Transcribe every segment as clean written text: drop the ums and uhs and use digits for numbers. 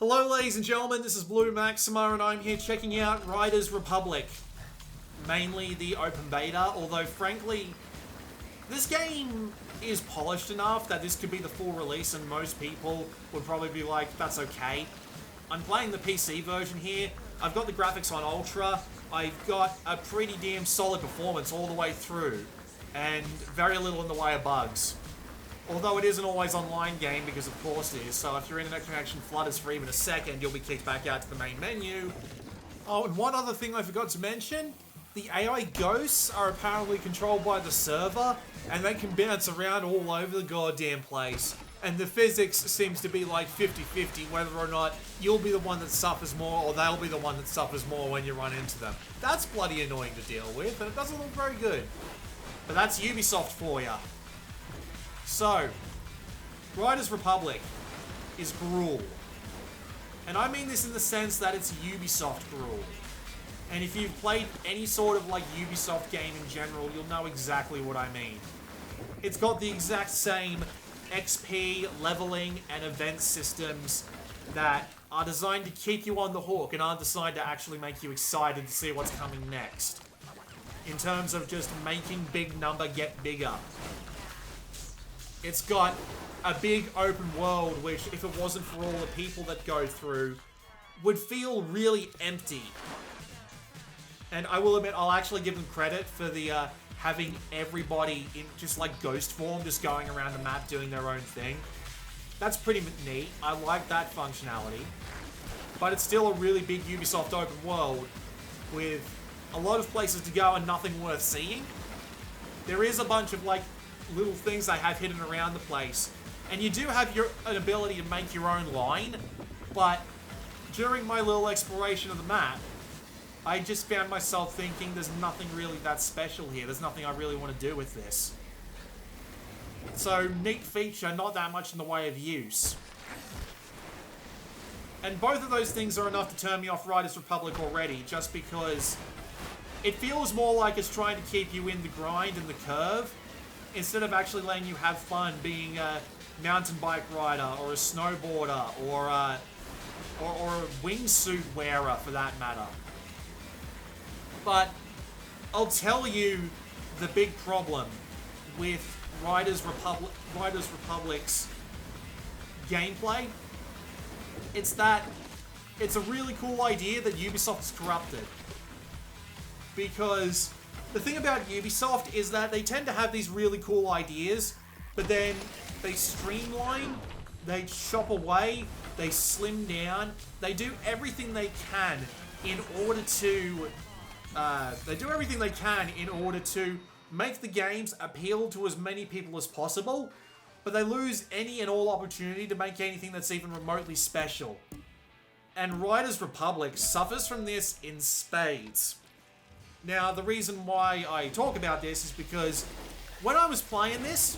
Hello ladies and gentlemen, this is Blue Maxima and I'm here checking out Riders Republic. Mainly the open beta, although frankly, this game is polished enough that this could be the full release and most people would probably be like, that's okay. I'm playing the PC version here, I've got the graphics on Ultra, I've got a pretty damn solid performance all the way through, and very little in the way of bugs. Although it is an always online game, because of course it is, so if your internet connection flutters for even a second, you'll be kicked back out to the main menu. Oh, and one other thing I forgot to mention, the AI ghosts are apparently controlled by the server, and they can bounce around all over the goddamn place. And the physics seems to be like 50-50, whether or not you'll be the one that suffers more, or they'll be the one that suffers more when you run into them. That's bloody annoying to deal with, and it doesn't look very good. But that's Ubisoft for ya. So, Riders Republic is gruel. And I mean this in the sense that it's Ubisoft gruel. And if you've played any sort of like Ubisoft game in general, you'll know exactly what I mean. It's got the exact same XP, leveling, and event systems that are designed to keep you on the hook and aren't designed to actually make you excited to see what's coming next. In terms of just making big number get bigger. It's got a big open world which, if it wasn't for all the people that go through, would feel really empty. And I will admit, I'll actually give them credit for the having everybody in just like ghost form, just going around the map doing their own thing. That's pretty neat. I like that functionality. But it's still a really big Ubisoft open world with a lot of places to go and nothing worth seeing. There is a bunch of like little things they have hidden around the place, and you do have an ability to make your own line, but during my little exploration of the map, I just found myself thinking there's nothing really that special here, there's nothing I really want to do with this. So, neat feature, not that much in the way of use. And both of those things are enough to turn me off Riders Republic already, just because it feels more like it's trying to keep you in the grind and the curve, instead of actually letting you have fun being a mountain bike rider, or a snowboarder, or a wingsuit wearer for that matter. But I'll tell you the big problem with Riders Republic's gameplay. It's that it's a really cool idea that Ubisoft is corrupted. Because the thing about Ubisoft is that they tend to have these really cool ideas, but then they streamline, they chop away, they slim down, they do everything they can in order to make the games appeal to as many people as possible, but they lose any and all opportunity to make anything that's even remotely special. And Riders Republic suffers from this in spades. Now, the reason why I talk about this is because when I was playing this,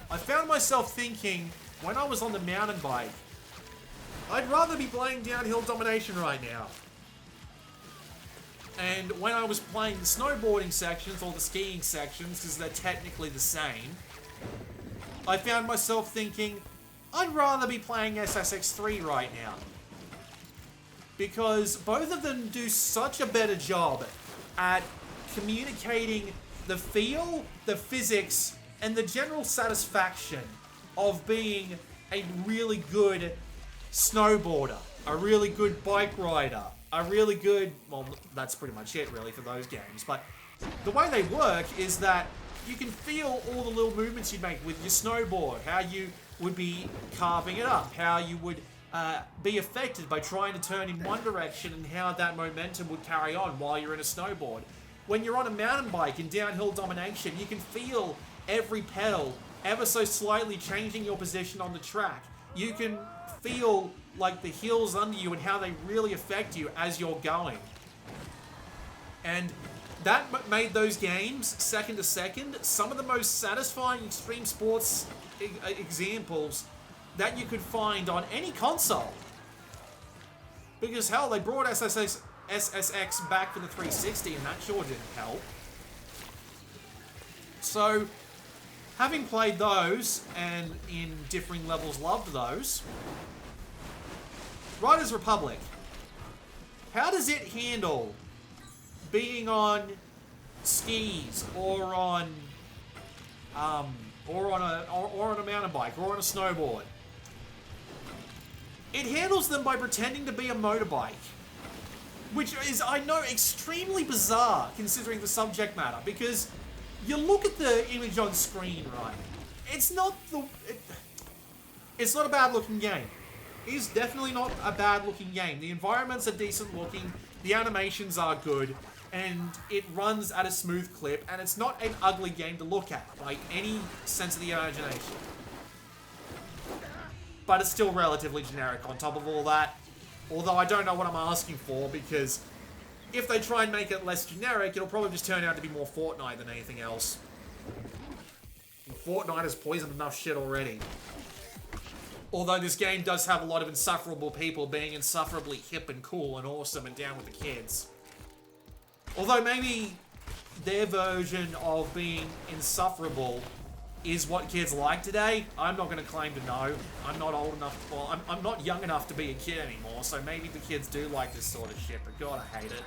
I found myself thinking, when I was on the mountain bike, I'd rather be playing Downhill Domination right now. And when I was playing the snowboarding sections, or the skiing sections, because they're technically the same, I found myself thinking, I'd rather be playing SSX3 right now. Because both of them do such a better job at communicating the feel, the physics, and the general satisfaction of being a really good snowboarder, a really good bike rider, a really good, well, that's pretty much it really for those games, but the way they work is that you can feel all the little movements you make with your snowboard, how you would be carving it up, how you would be affected by trying to turn in one direction, and how that momentum would carry on while you're in a snowboard. When you're on a mountain bike in Downhill Domination, you can feel every pedal ever so slightly changing your position on the track. You can feel like the hills under you and how they really affect you as you're going. And that made those games, second to second, some of the most satisfying extreme sports examples that you could find on any console. Because hell, they brought SSX back for the 360 and that sure didn't help. So, having played those, and in differing levels loved those, Riders Republic. How does it handle being on skis or on a mountain bike or on a snowboard? It handles them by pretending to be a motorbike, which is, I know, extremely bizarre considering the subject matter, because you look at the image on screen, right? It's not a bad looking game. It is definitely not a bad looking game. The environments are decent looking, the animations are good, and it runs at a smooth clip, and it's not an ugly game to look at by any sense of the imagination. But it's still relatively generic on top of all that. Although I don't know what I'm asking for, because if they try and make it less generic, it'll probably just turn out to be more Fortnite than anything else. Fortnite has poisoned enough shit already. Although this game does have a lot of insufferable people being insufferably hip and cool and awesome and down with the kids. Although maybe their version of being insufferable is what kids like today. I'm not going to claim to know. I'm not old enough, well, I'm not young enough to be a kid anymore, so maybe the kids do like this sort of shit, but God, I hate it.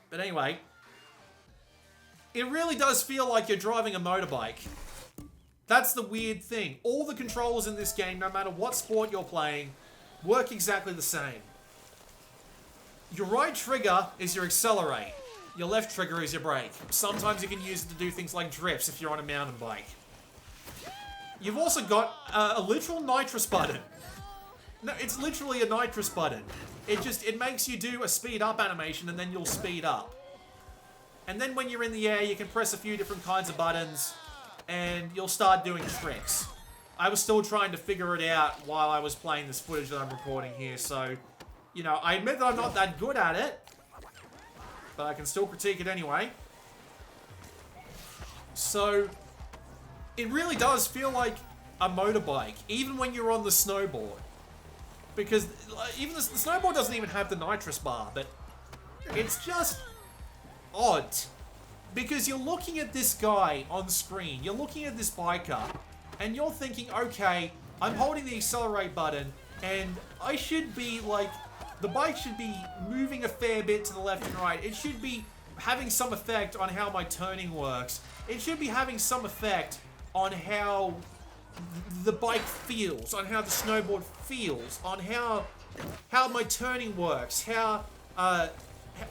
But anyway, it really does feel like you're driving a motorbike. That's the weird thing. All the controls in this game, no matter what sport you're playing, work exactly the same. Your right trigger is your accelerate. Your left trigger is your brake. Sometimes you can use it to do things like drifts if you're on a mountain bike. You've also got a literal nitrous button. No, it's literally a nitrous button. It makes you do a speed up animation and then you'll speed up. And then when you're in the air, you can press a few different kinds of buttons and you'll start doing tricks. I was still trying to figure it out while I was playing this footage that I'm recording here, so, you know, I admit that I'm not that good at it, but I can still critique it anyway. So, it really does feel like a motorbike, even when you're on the snowboard. Because even the snowboard doesn't even have the nitrous bar, but it's just odd. Because you're looking at this guy on screen, you're looking at this biker, and you're thinking, okay, I'm holding the accelerate button, and I should be like, the bike should be moving a fair bit to the left and right. It should be having some effect on how my turning works. It should be having some effect on how the bike feels, on how the snowboard feels, on how my turning works, how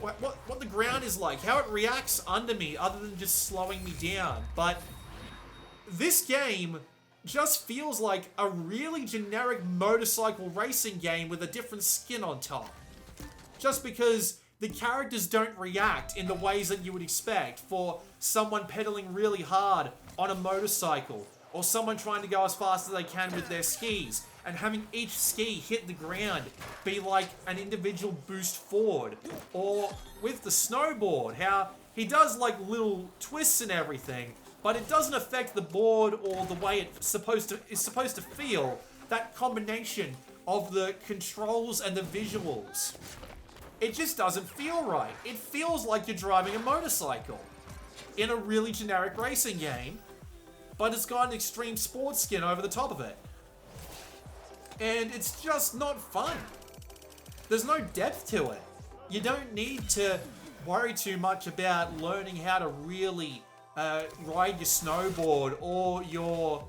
what the ground is like, how it reacts under me other than just slowing me down. But this game just feels like a really generic motorcycle racing game with a different skin on top. Just because the characters don't react in the ways that you would expect for someone pedaling really hard on a motorcycle, or someone trying to go as fast as they can with their skis, and having each ski hit the ground be like an individual boost forward. Or with the snowboard, how he does like little twists and everything, but it doesn't affect the board or the way it's supposed to feel. That combination of the controls and the visuals. It just doesn't feel right. It feels like you're driving a motorcycle in a really generic racing game, but it's got an extreme sports skin over the top of it. And it's just not fun. There's no depth to it. You don't need to worry too much about learning how to really ride your snowboard or your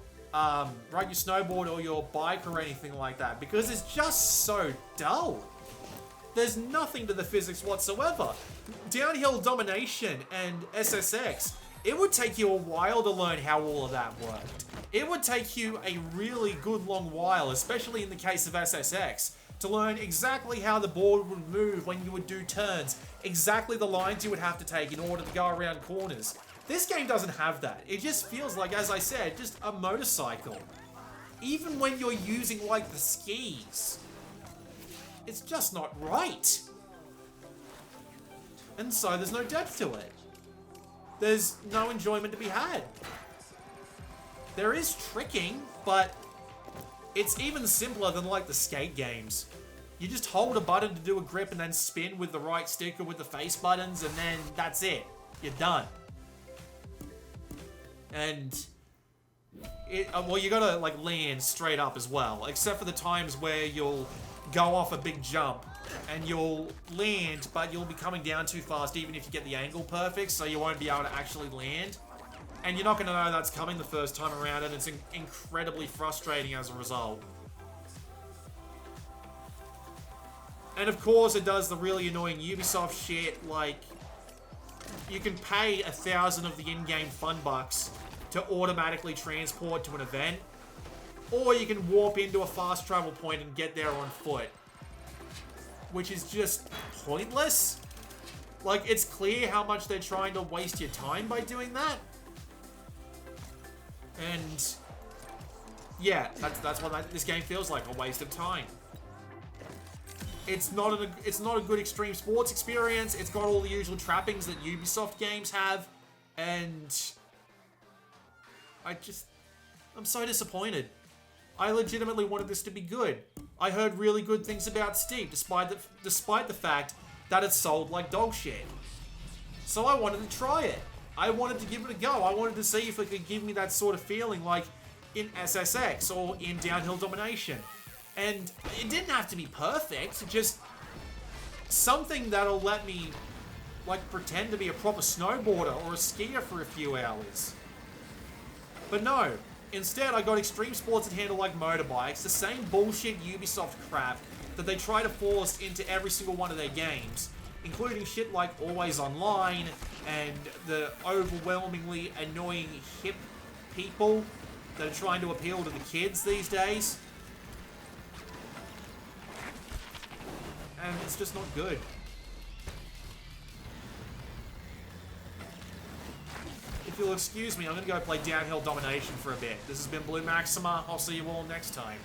bike or anything like that, because it's just so dull. There's nothing to the physics whatsoever. Downhill domination and SSX, it would take you a while to learn how all of that worked. It would take you a really good long while, especially in the case of SSX, to learn exactly how the board would move when you would do turns, exactly the lines you would have to take in order to go around corners. This game doesn't have that. It just feels like, as I said, just a motorcycle. Even when you're using, like, the skis. It's just not right. And so there's no depth to it. There's no enjoyment to be had. There is tricking, but it's even simpler than, like, the skate games. You just hold a button to do a grip and then spin with the right stick or with the face buttons, and then that's it. You're done. And Well, you gotta, like, land straight up as well. Except for the times where you'll go off a big jump and you'll land, but you'll be coming down too fast even if you get the angle perfect, so you won't be able to actually land. And you're not gonna know that's coming the first time around, and it's incredibly frustrating as a result. And of course, it does the really annoying Ubisoft shit, like, you can pay 1,000 of the in-game fun bucks to automatically transport to an event, or you can warp into a fast travel point and get there on foot, which is just pointless. Like, it's clear how much they're trying to waste your time by doing that. And yeah, that's what this game feels like, a waste of time. It's not a good extreme sports experience. It's got all the usual trappings that Ubisoft games have, and I'm so disappointed. I legitimately wanted this to be good. I heard really good things about Steve, despite the fact that it sold like dog shit. So I wanted to try it. I wanted to give it a go. I wanted to see if it could give me that sort of feeling like in SSX or in Downhill Domination. And it didn't have to be perfect, just something that'll let me, like, pretend to be a proper snowboarder or a skier for a few hours. But no, instead I got extreme sports that handle like motorbikes, the same bullshit Ubisoft crap that they try to force into every single one of their games, including shit like Always Online and the overwhelmingly annoying hip people that are trying to appeal to the kids these days. And it's just not good. If you'll excuse me, I'm going to go play Downhill Domination for a bit. This has been Blue Maxima. I'll see you all next time.